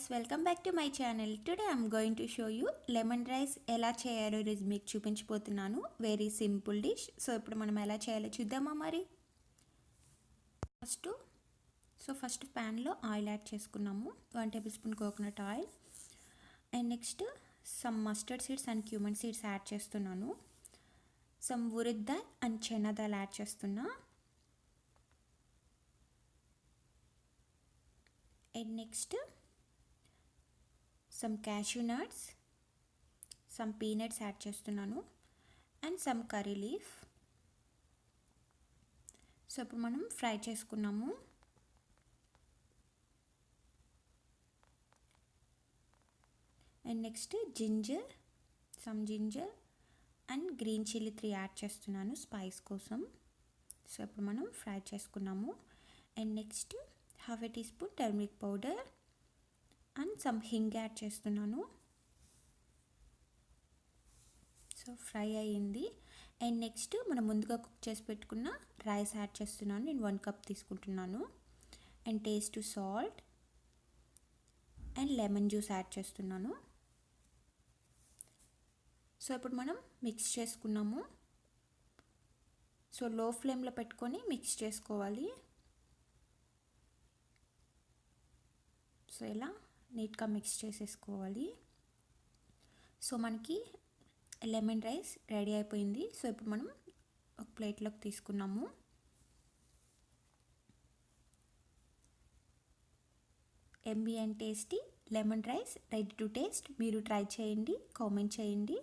guys, welcome back to my channel. Today I'm going to show you lemon rice ఎలా చేయాలో ఈరోజు మీకు చూపించబోతున్నాను. Very simple dish. సో ఇప్పుడు మనం ఎలా చేయాలో చూద్దామా మరి. ఫస్ట్ pan లో ఆయిల్ యాడ్ చేసుకున్నాము. 1 table spoon coconut oil and next some mustard seeds and cumin seeds add చేస్తున్నాను. Some ఉరిద్దాల్ and chana dal add చేస్తున్నా. And next some cashew nuts, some peanuts add చేస్తున్నాను and some curry leaf. So ఇప్పుడు మనం fry చేసుకున్నాము. And next some ginger and green chilli 3 add చేస్తున్నాను spice కోసం. So ఇప్పుడు మనం ఫ్రై చేసుకున్నాము. And next ½ tea spoon turmeric powder and some hing add చేస్తున్నాను. సో ఫ్రై అయ్యింది. అండ్ నెక్స్ట్ మనం ముందుగా కుక్ చేసి పెట్టుకున్న రైస్ యాడ్ చేస్తున్నాను. నేను 1 కప్ తీసుకుంటున్నాను. And taste salt and lemon juice add చేస్తున్నాను. సో ఇప్పుడు మనం మిక్స్ చేసుకున్నాము. సో లో ఫ్లేమ్లో పెట్టుకొని మిక్స్ చేసుకోవాలి. సో ఇలా నీట్గా మిక్స్ చేసేసుకోవాలి. సో మనకి లెమన్ రైస్ రెడీ అయిపోయింది. సో ఇప్పుడు మనం ఒక ప్లేట్లోకి తీసుకున్నాము. యమ్మీ and tasty lemon rice ready to taste. మీరు ట్రై చేయండి, కామెంట్ చేయండి.